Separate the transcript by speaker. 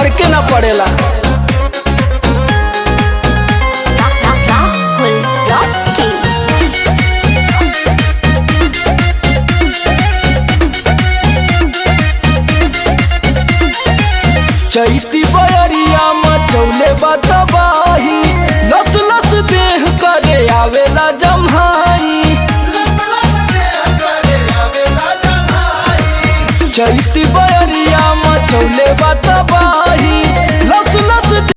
Speaker 1: फर्के ना पड़ेला। चैती बयरिया मचौले बतबाही, लस लस देह करे आवेला जम्हाई। चैती बयरिया मचौले बतबाही,